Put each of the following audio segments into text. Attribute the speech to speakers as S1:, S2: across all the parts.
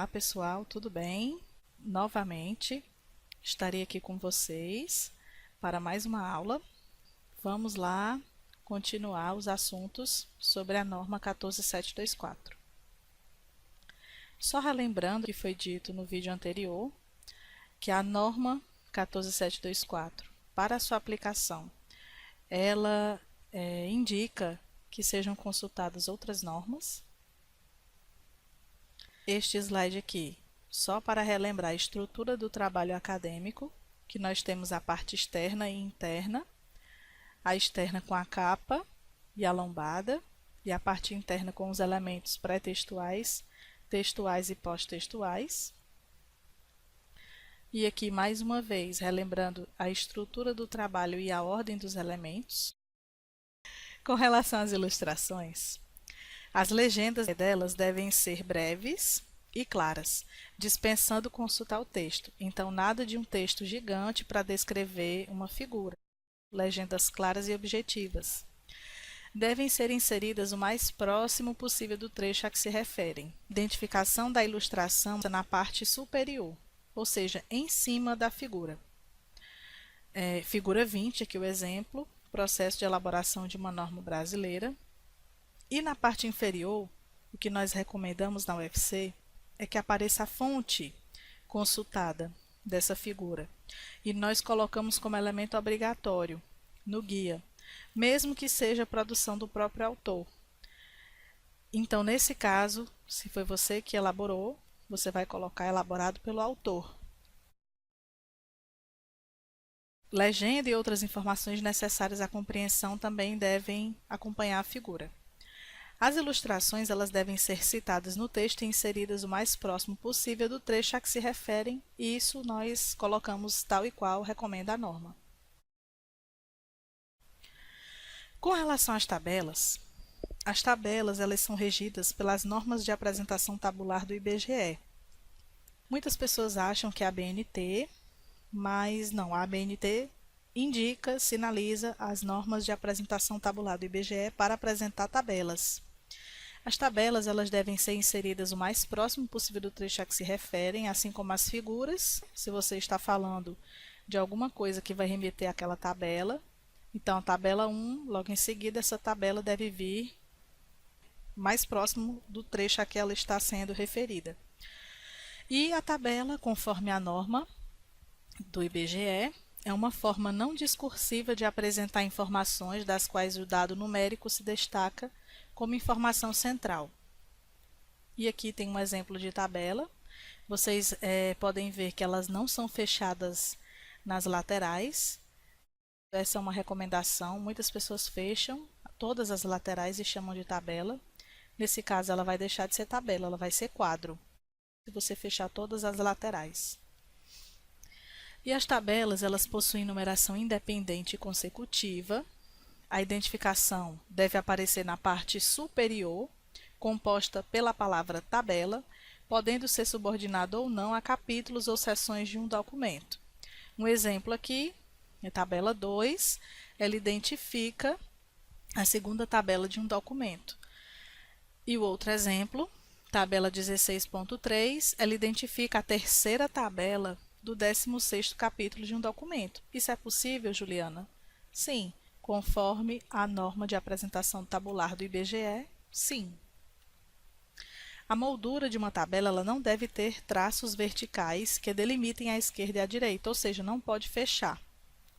S1: Olá pessoal, tudo bem? Novamente estarei aqui com vocês para mais uma aula. Vamos lá continuar os assuntos sobre a norma 14724. Só relembrando o que foi dito no vídeo anterior, que a norma 14724, para a sua aplicação, ela indica que sejam consultadas outras normas. Este slide aqui, só para relembrar a estrutura do trabalho acadêmico, que nós temos a parte externa e interna, a externa com a capa e a lombada, e a parte interna com os elementos pré-textuais, textuais e pós-textuais. E aqui, mais uma vez, relembrando a estrutura do trabalho e a ordem dos elementos. Com relação às ilustrações, as legendas delas devem ser breves e claras, dispensando consultar o texto. Então, nada de um texto gigante para descrever uma figura. Legendas claras e objetivas. Devem ser inseridas o mais próximo possível do trecho a que se referem. Identificação da ilustração na parte superior, ou seja, em cima da figura. Figura 20, aqui o exemplo, processo de elaboração de uma norma brasileira. E na parte inferior, o que nós recomendamos na UFC é que apareça a fonte consultada dessa figura. E nós colocamos como elemento obrigatório no guia, mesmo que seja a produção do próprio autor. Então, nesse caso, se foi você que elaborou, você vai colocar elaborado pelo autor. Legenda e outras informações necessárias à compreensão também devem acompanhar a figura. As ilustrações elas devem ser citadas no texto e inseridas o mais próximo possível do trecho a que se referem, e isso nós colocamos tal e qual recomenda a norma. Com relação às tabelas elas são regidas pelas normas de apresentação tabular do IBGE. Muitas pessoas acham que é a ABNT, mas não, a ABNT indica, sinaliza as normas de apresentação tabular do IBGE para apresentar tabelas. As tabelas elas devem ser inseridas o mais próximo possível do trecho a que se referem, assim como as figuras, se você está falando de alguma coisa que vai remeter àquela tabela. Então, a tabela 1, logo em seguida, essa tabela deve vir mais próximo do trecho a que ela está sendo referida. E a tabela, conforme a norma do IBGE, é uma forma não discursiva de apresentar informações das quais o dado numérico se destaca como informação central. E aqui tem um exemplo de tabela. Vocês podem ver que elas não são fechadas nas laterais. Essa é uma recomendação. Muitas pessoas fecham todas as laterais e chamam de tabela. Nesse caso, ela vai deixar de ser tabela, ela vai ser quadro, se você fechar todas as laterais. E as tabelas, elas possuem numeração independente e consecutiva. A identificação deve aparecer na parte superior, composta pela palavra tabela, podendo ser subordinada ou não a capítulos ou seções de um documento. Um exemplo aqui, a tabela 2, ela identifica a segunda tabela de um documento. E o outro exemplo, tabela 16.3, ela identifica a terceira tabela do 16º capítulo de um documento. Isso é possível, Juliana? Sim. Conforme a norma de apresentação tabular do IBGE, sim. A moldura de uma tabela ela não deve ter traços verticais que delimitem a esquerda e a direita, ou seja, não pode fechar,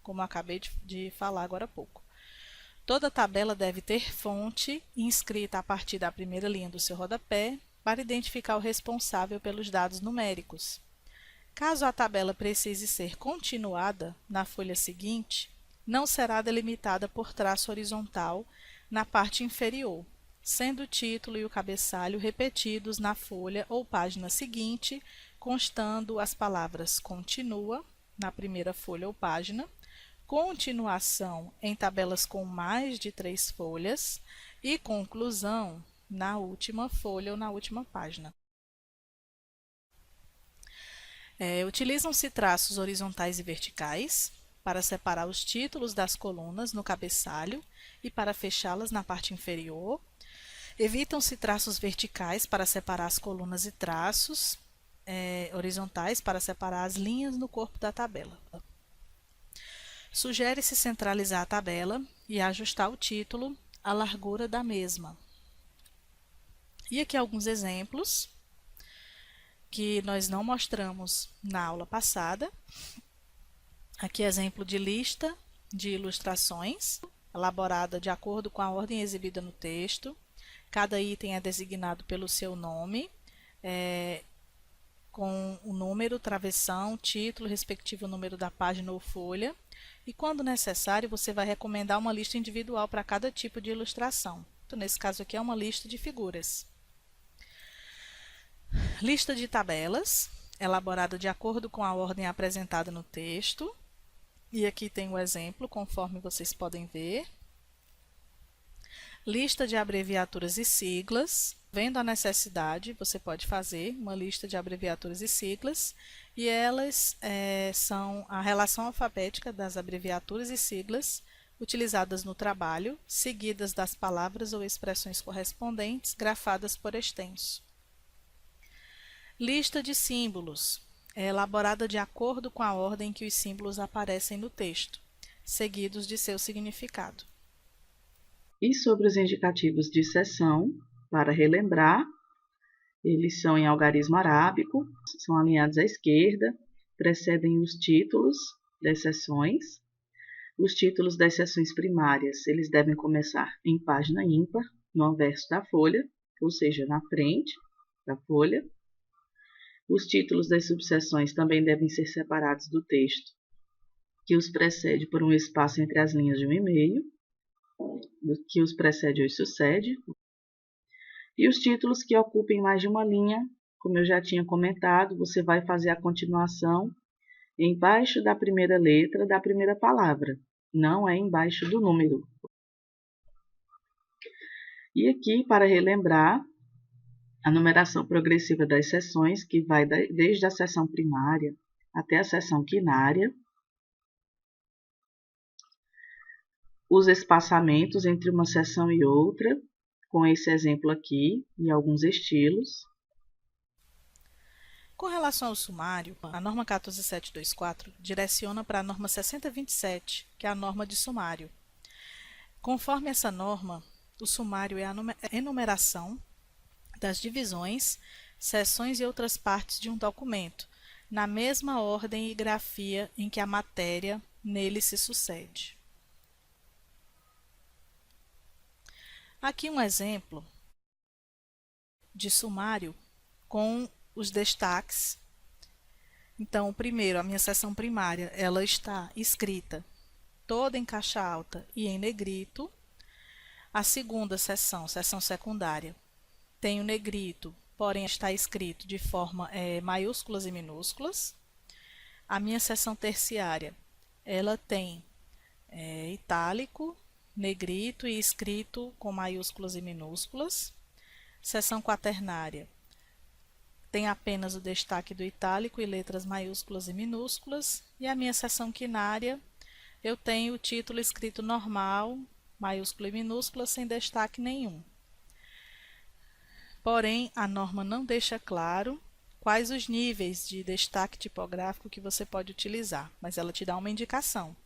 S1: como eu acabei de falar agora há pouco. Toda tabela deve ter fonte inscrita a partir da primeira linha do seu rodapé para identificar o responsável pelos dados numéricos. Caso a tabela precise ser continuada na folha seguinte, não será delimitada por traço horizontal na parte inferior, sendo o título e o cabeçalho repetidos na folha ou página seguinte, constando as palavras continua na primeira folha ou página, continuação em tabelas com mais de 3 folhas e conclusão na última folha ou na última página. Utilizam-se traços horizontais e verticais para separar os títulos das colunas no cabeçalho e para fechá-las na parte inferior. Evitam-se traços verticais para separar as colunas e traços. horizontais para separar as linhas no corpo da tabela. Sugere-se centralizar a tabela e ajustar o título à largura da mesma. E aqui alguns exemplos que nós não mostramos na aula passada. Aqui exemplo de lista de ilustrações, elaborada de acordo com a ordem exibida no texto. Cada item é designado pelo seu nome, com o número, travessão, título, respectivo número da página ou folha. E quando necessário, você vai recomendar uma lista individual para cada tipo de ilustração. Então, nesse caso aqui é uma lista de figuras. Lista de tabelas, elaborada de acordo com a ordem apresentada no texto. E aqui tem o exemplo, conforme vocês podem ver. Lista de abreviaturas e siglas. Vendo a necessidade, você pode fazer uma lista de abreviaturas e siglas. E elas são a relação alfabética das abreviaturas e siglas utilizadas no trabalho, seguidas das palavras ou expressões correspondentes, grafadas por extenso. Lista de símbolos, elaborada de acordo com a ordem que os símbolos aparecem no texto, seguidos de seu significado.
S2: E sobre os indicativos de seção, para relembrar, eles são em algarismo arábico, são alinhados à esquerda, precedem os títulos das seções. Os títulos das seções primárias, eles devem começar em página ímpar, no anverso da folha, ou seja, na frente da folha. Os títulos das subseções também devem ser separados do texto, que os precede por um espaço entre as linhas de 1,5, que os precede ou os sucede. E os títulos que ocupem mais de uma linha, como eu já tinha comentado, você vai fazer a continuação embaixo da primeira letra da primeira palavra, não é embaixo do número. E aqui, para relembrar, a numeração progressiva das seções, que vai desde a seção primária até a seção quinária. Os espaçamentos entre uma seção e outra, com esse exemplo aqui, e alguns estilos.
S1: Com relação ao sumário, a norma 14724 direciona para a norma 6027, que é a norma de sumário. Conforme essa norma, o sumário é a enumeração das divisões, seções e outras partes de um documento, na mesma ordem e grafia em que a matéria nele se sucede. Aqui um exemplo de sumário com os destaques. Então, primeiro, a minha seção primária, ela está escrita toda em caixa alta e em negrito. A segunda seção, seção secundária, tem o negrito, porém está escrito de forma maiúsculas e minúsculas. A minha seção terciária, ela tem itálico, negrito e escrito com maiúsculas e minúsculas. Seção quaternária, tem apenas o destaque do itálico e letras maiúsculas e minúsculas. E a minha seção quinária, eu tenho o título escrito normal, maiúscula e minúscula, sem destaque nenhum. Porém, a norma não deixa claro quais os níveis de destaque tipográfico que você pode utilizar, mas ela te dá uma indicação.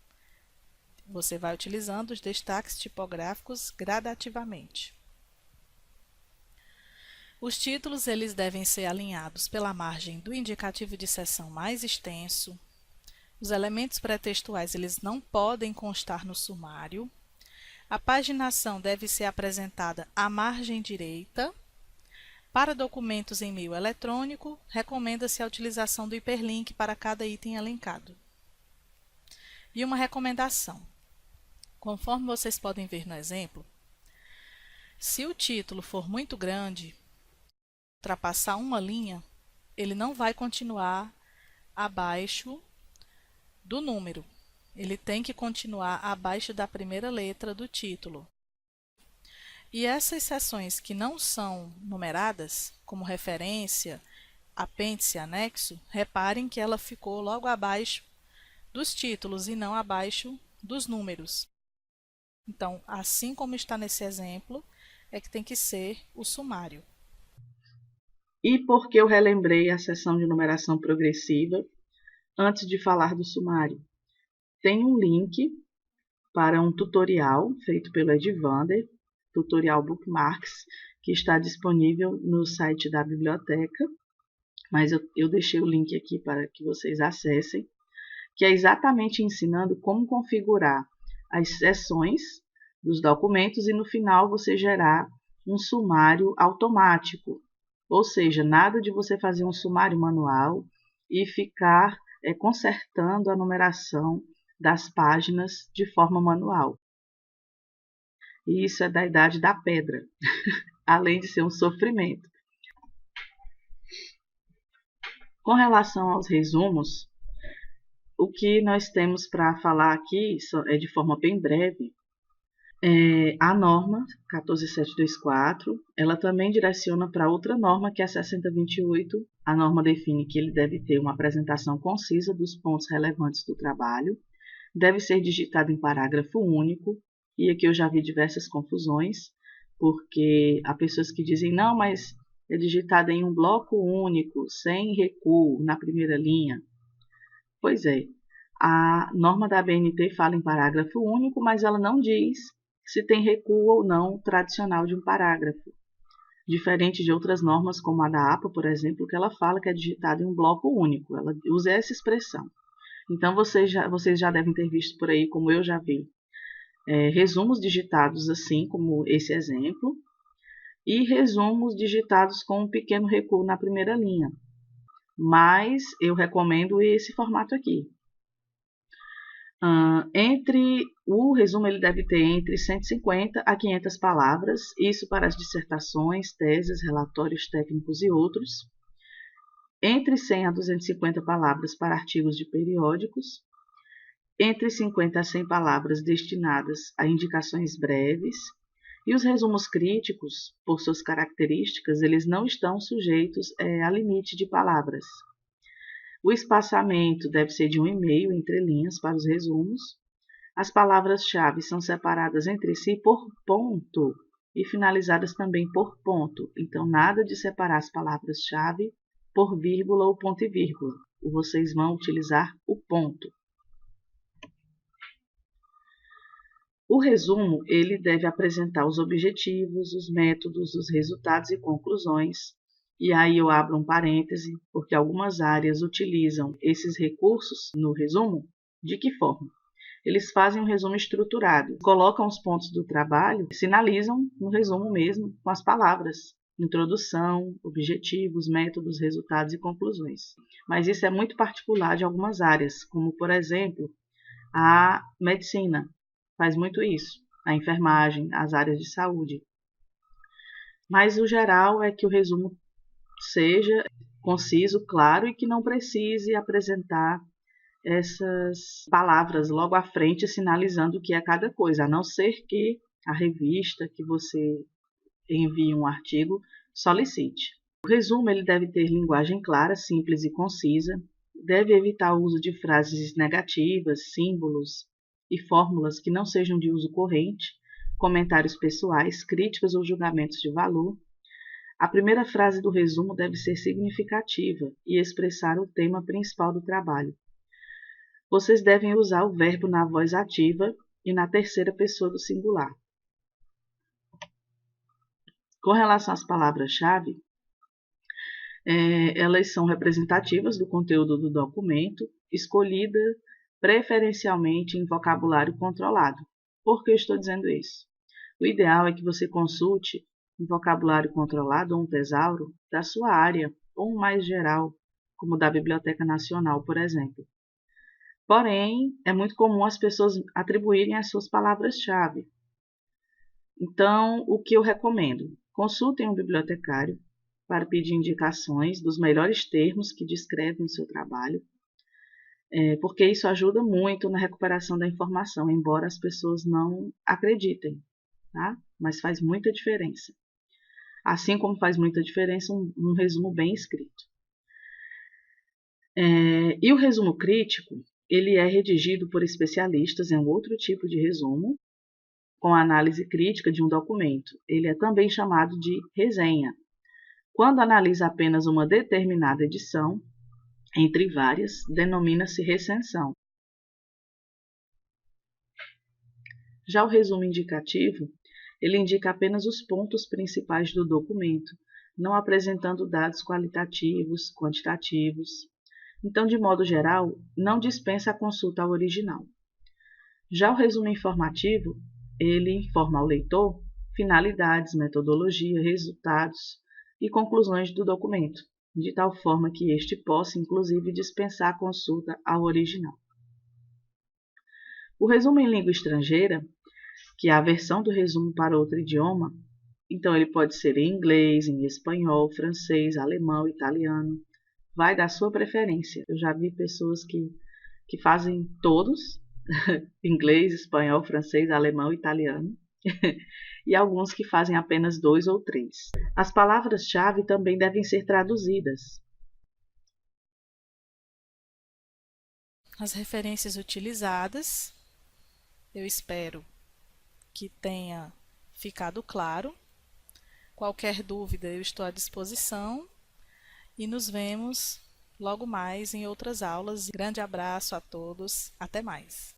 S1: Você vai utilizando os destaques tipográficos gradativamente. Os títulos eles devem ser alinhados pela margem do indicativo de seção mais extenso. Os elementos pré-textuais eles não podem constar no sumário. A paginação deve ser apresentada à margem direita. Para documentos em meio eletrônico, recomenda-se a utilização do hiperlink para cada item elencado. E uma recomendação. Conforme vocês podem ver no exemplo, se o título for muito grande, ultrapassar uma linha, ele não vai continuar abaixo do número. Ele tem que continuar abaixo da primeira letra do título. E essas seções que não são numeradas, como referência, apêndice, anexo, reparem que ela ficou logo abaixo dos títulos e não abaixo dos números. Então, assim como está nesse exemplo, é que tem que ser o sumário.
S2: E por que eu relembrei a seção de numeração progressiva antes de falar do sumário? Tem um link para um tutorial feito pelo Edvander, tutorial Bookmarks, que está disponível no site da biblioteca, mas eu deixei o link aqui para que vocês acessem, que é exatamente ensinando como configurar as seções dos documentos e no final você gerar um sumário automático. Ou seja, nada de você fazer um sumário manual e ficar consertando a numeração das páginas de forma manual. E isso é da idade da pedra, além de ser um sofrimento. Com relação aos resumos, o que nós temos para falar aqui é de forma bem breve. A norma 14724, ela também direciona para outra norma, que é a 6028. A norma define que ele deve ter uma apresentação concisa dos pontos relevantes do trabalho, deve ser digitado em parágrafo único, e aqui eu já vi diversas confusões, porque há pessoas que dizem, não, mas é digitado em um bloco único, sem recuo, na primeira linha. Pois é, a norma da ABNT fala em parágrafo único, mas ela não diz se tem recuo ou não tradicional de um parágrafo. Diferente de outras normas, como a da APA, por exemplo, que ela fala que é digitado em um bloco único. Ela usa essa expressão. Então, vocês já devem ter visto por aí, como eu já vi, resumos digitados assim, como esse exemplo, e resumos digitados com um pequeno recuo na primeira linha. Mas eu recomendo esse formato aqui. O resumo ele deve ter entre 150 a 500 palavras, isso para as dissertações, teses, relatórios técnicos e outros. Entre 100 a 250 palavras para artigos de periódicos. Entre 50 a 100 palavras destinadas a indicações breves. E os resumos críticos, por suas características, eles não estão sujeitos a limite de palavras. O espaçamento deve ser de 1,5 entre linhas para os resumos. As palavras-chave são separadas entre si por ponto e finalizadas também por ponto. Então, nada de separar as palavras-chave por vírgula ou ponto e vírgula. Vocês vão utilizar o ponto. O resumo ele deve apresentar os objetivos, os métodos, os resultados e conclusões. E aí eu abro um parêntese, porque algumas áreas utilizam esses recursos no resumo. De que forma? Eles fazem um resumo estruturado, colocam os pontos do trabalho, sinalizam no resumo mesmo com as palavras. Introdução, objetivos, métodos, resultados e conclusões. Mas isso é muito particular de algumas áreas, como, por exemplo, a medicina faz muito isso, a enfermagem, as áreas de saúde. Mas o geral é que o resumo seja conciso, claro e que não precise apresentar essas palavras logo à frente sinalizando o que é cada coisa, a não ser que a revista que você envie um artigo solicite. O resumo ele deve ter linguagem clara, simples e concisa, deve evitar o uso de frases negativas, símbolos e fórmulas que não sejam de uso corrente, comentários pessoais, críticas ou julgamentos de valor. A primeira frase do resumo deve ser significativa e expressar o tema principal do trabalho. Vocês devem usar o verbo na voz ativa e na terceira pessoa do singular. Com relação às palavras-chave, elas são representativas do conteúdo do documento, escolhida preferencialmente em vocabulário controlado. Por que eu estou dizendo isso? O ideal é que você consulte um vocabulário controlado ou um tesauro da sua área, ou um mais geral, como o da Biblioteca Nacional, por exemplo. Porém, é muito comum as pessoas atribuírem as suas palavras-chave. Então, o que eu recomendo? Consultem um bibliotecário para pedir indicações dos melhores termos que descrevem o seu trabalho, porque isso ajuda muito na recuperação da informação, embora as pessoas não acreditem, tá? Mas faz muita diferença. Assim como faz muita diferença um resumo bem escrito. E o resumo crítico, ele é redigido por especialistas em outro tipo de resumo, com análise crítica de um documento. Ele é também chamado de resenha. Quando analisa apenas uma determinada edição, entre várias, denomina-se recensão. Já o resumo indicativo, ele indica apenas os pontos principais do documento, não apresentando dados qualitativos, quantitativos. Então, de modo geral, não dispensa a consulta ao original. Já o resumo informativo, ele informa ao leitor finalidades, metodologia, resultados e conclusões do documento, de tal forma que este possa, inclusive, dispensar a consulta ao original. O resumo em língua estrangeira, que é a versão do resumo para outro idioma, então ele pode ser em inglês, em espanhol, francês, alemão, italiano, vai da sua preferência. Eu já vi pessoas que fazem todos, inglês, espanhol, francês, alemão, italiano, e alguns que fazem apenas 2 ou 3. As palavras-chave também devem ser traduzidas.
S1: As referências utilizadas, eu espero que tenha ficado claro. Qualquer dúvida, eu estou à disposição e nos vemos logo mais em outras aulas. Grande abraço a todos, até mais.